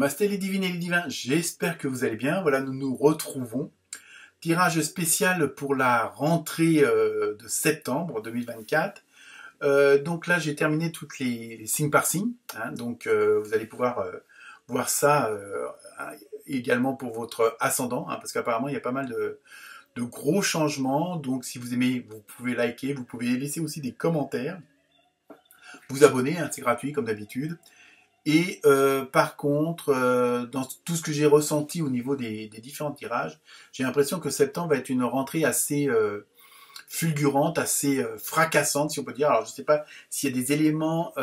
Namasté les divines et les divins, j'espère que vous allez bien. Voilà, nous nous retrouvons. Tirage spécial pour la rentrée de septembre 2024. Donc là, j'ai terminé toutes les signes par signe. Donc vous allez pouvoir voir ça également pour votre ascendant, parce qu'apparemment, il y a pas mal de gros changements. Donc si vous aimez, vous pouvez liker, vous pouvez laisser aussi des commentaires. Vous abonner, c'est gratuit comme d'habitude. Et par contre, dans tout ce que j'ai ressenti au niveau des différents tirages, j'ai l'impression que septembre va être une rentrée assez fulgurante, assez fracassante, si on peut dire. Alors je ne sais pas s'il y a des éléments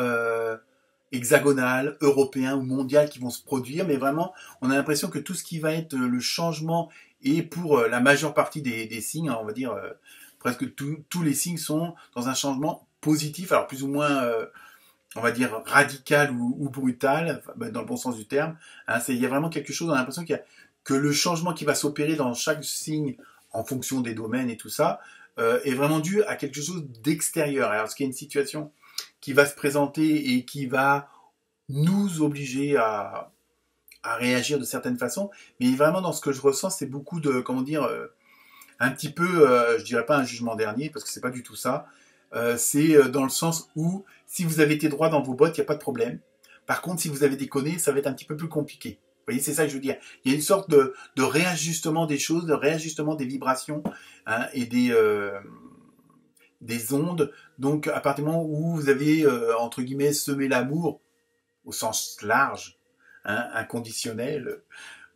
hexagonaux, européens ou mondiaux qui vont se produire, mais vraiment, on a l'impression que tout ce qui va être le changement et pour la majeure partie des signes, on va dire presque tous les signes sont dans un changement positif, alors plus ou moins on va dire radical ou brutal, dans le bon sens du terme. Il y a vraiment quelque chose, on a l'impression que le changement qui va s'opérer dans chaque signe en fonction des domaines et tout ça est vraiment dû à quelque chose d'extérieur. Alors, est-ce qu'il y a une situation qui va se présenter et qui va nous obliger à réagir de certaines façons, mais vraiment dans ce que je ressens, c'est beaucoup de, comment dire, un petit peu, je dirais pas un jugement dernier, parce que c'est pas du tout ça. C'est dans le sens où si vous avez été droit dans vos bottes, il n'y a pas de problème. Par contre, si vous avez déconné, ça va être un petit peu plus compliqué. Vous voyez, c'est ça que je veux dire. Il y a une sorte de réajustement des choses, de réajustement des vibrations et des ondes. Donc, à partir du moment où vous avez, entre guillemets, semé l'amour, au sens large, inconditionnel,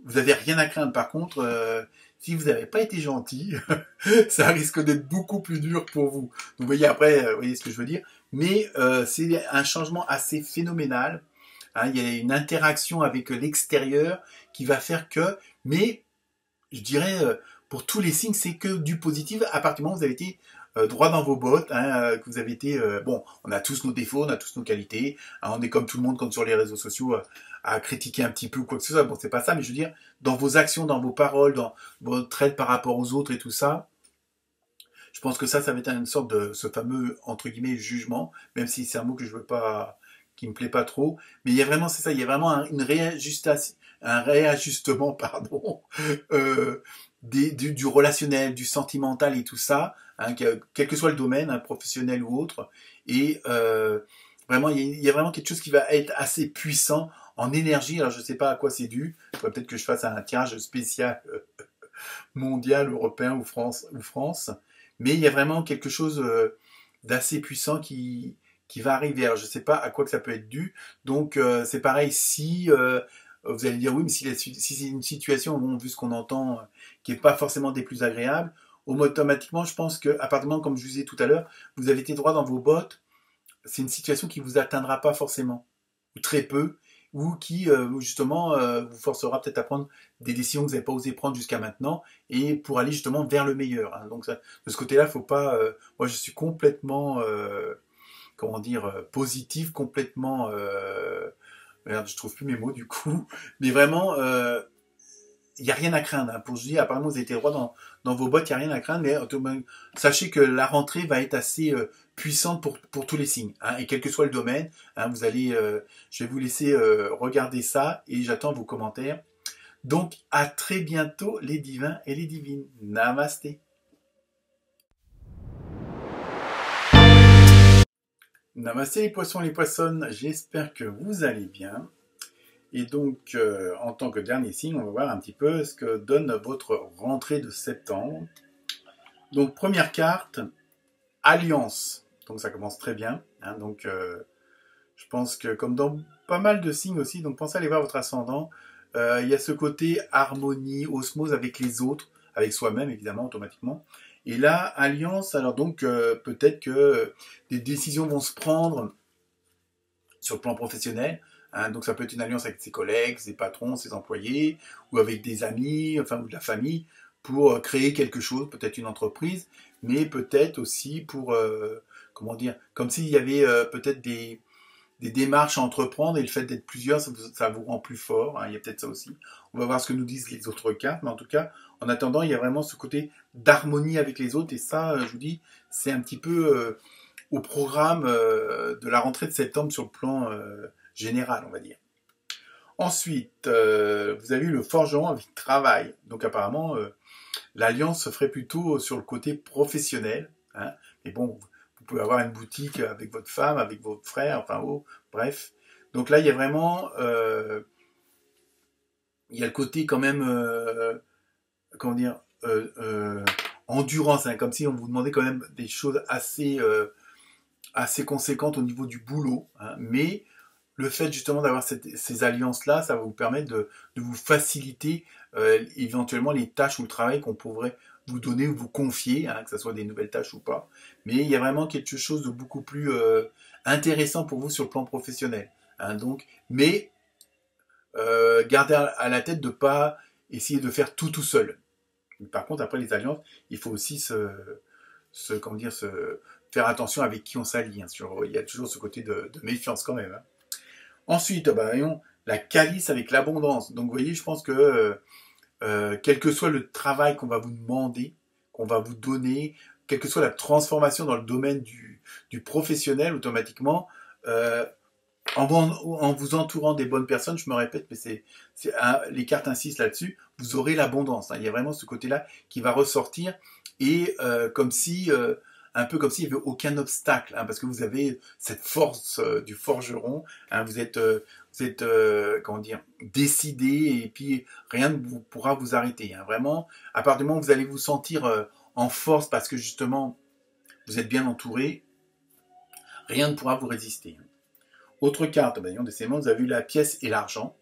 vous n'avez rien à craindre. Par contre, si vous n'avez pas été gentil, ça risque d'être beaucoup plus dur pour vous. Donc, vous voyez après, vous voyez ce que je veux dire. Mais c'est un changement assez phénoménal. Il y a une interaction avec l'extérieur qui va faire que, mais je dirais, pour tous les signes, c'est que du positif à partir du moment où vous avez été droit dans vos bottes, que vous avez été... bon, on a tous nos défauts, on a tous nos qualités, on est comme tout le monde, comme sur les réseaux sociaux, à critiquer un petit peu ou quoi que ce soit. Bon, c'est pas ça, mais je veux dire, dans vos actions, dans vos paroles, dans vos traits par rapport aux autres et tout ça, je pense que ça va être une sorte de ce fameux, entre guillemets, jugement, même si c'est un mot que je veux pas, qui me plaît pas trop. Mais il y a vraiment, c'est ça, il y a vraiment un réajustement, pardon, du relationnel, du sentimental et tout ça, quel que soit le domaine, professionnel ou autre. Et vraiment, il y a vraiment quelque chose qui va être assez puissant en énergie. Alors, je sais pas à quoi c'est dû. Il faudrait peut-être que je fasse un tirage spécial mondial, européen ou France. Mais il y a vraiment quelque chose d'assez puissant qui va arriver. Alors, je ne sais pas à quoi que ça peut être dû. Donc, c'est pareil, si vous allez dire oui, mais si c'est une situation, bon, vu ce qu'on entend, qui n'est pas forcément des plus agréables, automatiquement, je pense qu'à partir du moment, comme je vous disais tout à l'heure, vous avez été droit dans vos bottes, c'est une situation qui ne vous atteindra pas forcément, ou très peu, ou qui, justement, vous forcera peut-être à prendre des décisions que vous n'avez pas osé prendre jusqu'à maintenant, et pour aller justement vers le meilleur. Donc, ça, de ce côté-là, faut pas... moi, je suis complètement, comment dire, positif, complètement... merde, je trouve plus mes mots, du coup. Mais vraiment... il n'y a rien à craindre. Pour je dis, apparemment, vous avez été droit dans vos bottes, il n'y a rien à craindre, mais sachez que la rentrée va être assez puissante pour tous les signes. Et quel que soit le domaine, vous allez, je vais vous laisser regarder ça et j'attends vos commentaires. Donc, à très bientôt, les divins et les divines. Namasté. Namasté les poissons et les poissonnes, j'espère que vous allez bien. Et donc, en tant que dernier signe, on va voir un petit peu ce que donne votre rentrée de septembre. Donc, première carte, Alliance. Donc, ça commence très bien. Donc, je pense que comme dans pas mal de signes aussi, donc pensez à aller voir votre ascendant. Il y a ce côté harmonie, osmose avec les autres, avec soi-même évidemment, automatiquement. Et là, Alliance, alors donc, peut-être que des décisions vont se prendre sur le plan professionnel. Donc ça peut être une alliance avec ses collègues, ses patrons, ses employés, ou avec des amis, enfin ou de la famille, pour créer quelque chose, peut-être une entreprise, mais peut-être aussi pour, comment dire, comme s'il y avait peut-être des démarches à entreprendre, et le fait d'être plusieurs, ça vous rend plus fort, il y a peut-être ça aussi. On va voir ce que nous disent les autres cartes, mais en tout cas, en attendant, il y a vraiment ce côté d'harmonie avec les autres, et ça, je vous dis, c'est un petit peu au programme de la rentrée de septembre sur le plan général, on va dire. Ensuite, vous avez eu le forgeron avec travail. Donc apparemment, l'alliance se ferait plutôt sur le côté professionnel. Hein. Mais bon, vous pouvez avoir une boutique avec votre femme, avec votre frère, enfin, oh, bref. Donc là, il y a vraiment, il y a le côté quand même, comment dire, endurance, hein, comme si on vous demandait quand même des choses assez conséquentes au niveau du boulot. Hein. Mais le fait justement d'avoir ces alliances-là, ça va vous permettre de vous faciliter éventuellement les tâches ou le travail qu'on pourrait vous donner ou vous confier, hein, que ce soit des nouvelles tâches ou pas. Mais il y a vraiment quelque chose de beaucoup plus intéressant pour vous sur le plan professionnel. Hein, donc, mais gardez à la tête de ne pas essayer de faire tout seul. Par contre, après les alliances, il faut aussi comment dire, faire attention avec qui on s'allie. Hein, il y a toujours ce côté de méfiance quand même. Hein. Ensuite, voyons, la calice avec l'abondance. Donc, vous voyez, je pense que quel que soit le travail qu'on va vous demander, qu'on va vous donner, quelle que soit la transformation dans le domaine du professionnel, automatiquement, en vous entourant des bonnes personnes, je me répète, mais les cartes insistent là-dessus, vous aurez l'abondance. Hein. Il y a vraiment ce côté-là qui va ressortir et un peu comme s'il n'y avait aucun obstacle, hein, parce que vous avez cette force du forgeron, hein, vous êtes comment dire, décidé et puis rien ne pourra vous arrêter. Hein. Vraiment, à partir du moment où vous allez vous sentir en force parce que justement vous êtes bien entouré, rien ne pourra vous résister. Hein. Autre carte, décidément, vous avez eu la pièce et l'argent.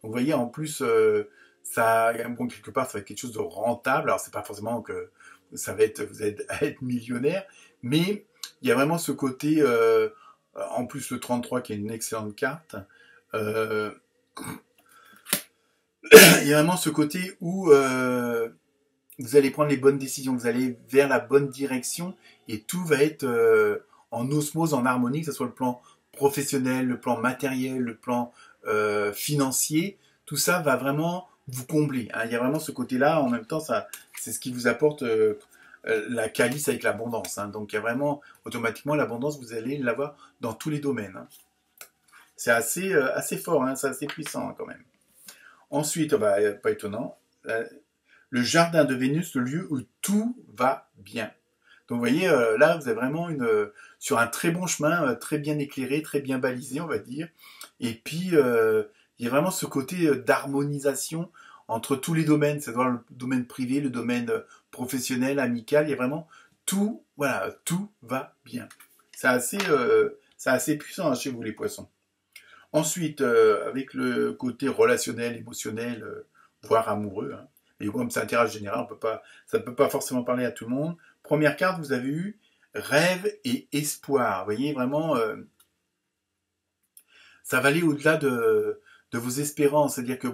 Donc vous voyez, en plus, quelque part, ça va être quelque chose de rentable. Alors c'est pas forcément que vous allez être millionnaire, mais il y a vraiment ce côté, en plus le 33 qui est une excellente carte, il y a vraiment ce côté où vous allez prendre les bonnes décisions, vous allez vers la bonne direction et tout va être en osmose, en harmonie, que ce soit le plan professionnel, le plan matériel, le plan financier, tout ça va vraiment vous combler. Hein. Il y a vraiment ce côté-là, en même temps, c'est ce qui vous apporte la calice avec l'abondance. Hein. Donc il y a vraiment, automatiquement, l'abondance, vous allez l'avoir dans tous les domaines. Hein. C'est assez fort, hein, c'est assez puissant hein, quand même. Ensuite, pas étonnant, le jardin de Vénus, le lieu où tout va bien. Donc vous voyez, là, vous êtes vraiment sur un très bon chemin, très bien éclairé, très bien balisé, on va dire. Et puis, il y a vraiment ce côté d'harmonisation entre tous les domaines, c'est-à-dire le domaine privé, le domaine professionnel, amical, il y a vraiment tout, voilà, tout va bien. C'est assez puissant hein, chez vous les poissons. Ensuite, avec le côté relationnel, émotionnel, voire amoureux, hein, et comme c'est un tirage général, ça ne peut pas forcément parler à tout le monde. Première carte, vous avez eu rêve et espoir. Vous voyez, vraiment, ça va aller au-delà de vos espérances. C'est-à-dire que,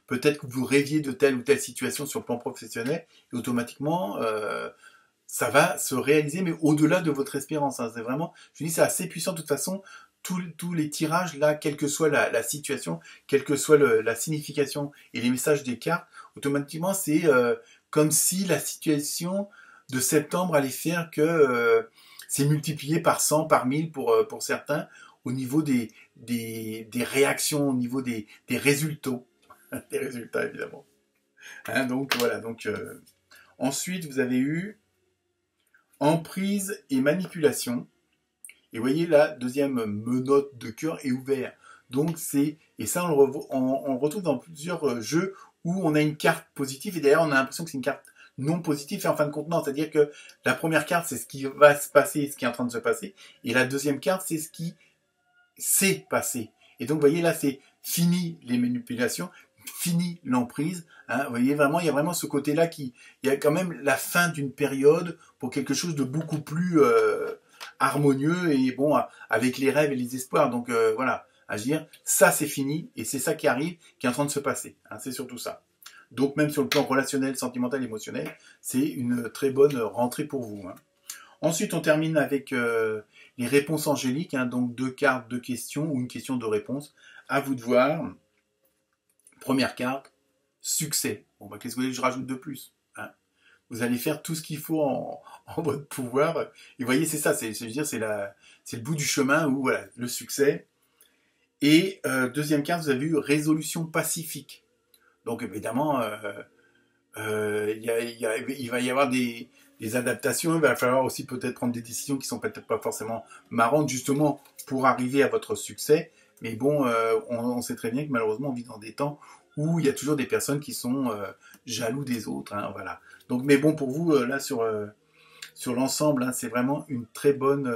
peut-être que vous rêviez de telle ou telle situation sur le plan professionnel, et automatiquement, ça va se réaliser, mais au-delà de votre espérance. Hein. C'est vraiment, je dis, c'est assez puissant de toute façon. Tous les tirages, là, quelle que soit la situation, quelle que soit la signification et les messages des cartes, automatiquement, c'est comme si la situation de septembre allait faire que c'est multiplié par 100, par 1000 pour certains, au niveau des réactions, au niveau des résultats. Des résultats, évidemment. Hein, donc, voilà. Donc, ensuite, vous avez eu emprise et manipulation. Et vous voyez, la deuxième menotte de cœur est ouverte. Donc et ça on le retrouve dans plusieurs jeux où on a une carte positive et d'ailleurs on a l'impression que c'est une carte non positive et en fin de compte non. C'est-à-dire que la première carte c'est ce qui va se passer, ce qui est en train de se passer et la deuxième carte c'est ce qui s'est passé. Et donc vous voyez là c'est fini les manipulations, fini l'emprise. Hein, vous voyez vraiment, il y a vraiment ce côté-là il y a quand même la fin d'une période pour quelque chose de beaucoup plus harmonieux et avec les rêves et les espoirs. Donc voilà, agir, ça c'est fini et c'est ça qui arrive, qui est en train de se passer. Hein, c'est surtout ça. Donc même sur le plan relationnel, sentimental, émotionnel, c'est une très bonne rentrée pour vous. Hein. Ensuite, on termine avec les réponses angéliques, hein, donc 2 cartes, 2 questions ou une question de réponse. À vous de voir. Première carte, succès. Qu'est-ce que vous voulez que je rajoute de plus hein? Vous allez faire tout ce qu'il faut en votre pouvoir. Et vous voyez, c'est ça, c'est le bout du chemin où voilà, le succès. Et deuxième carte, vous avez eu résolution pacifique. Donc évidemment, il va y avoir des adaptations, il va falloir aussi peut-être prendre des décisions qui sont peut-être pas forcément marrantes justement pour arriver à votre succès. Mais bon, on sait très bien que malheureusement on vit dans des temps où il y a toujours des personnes qui sont jaloux des autres. Hein, voilà. Donc, mais bon, pour vous, là sur l'ensemble, hein, c'est vraiment une très bonne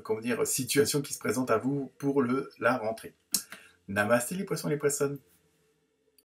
comment dire, situation qui se présente à vous pour la rentrée. Namasté les poissons et les poissonnes.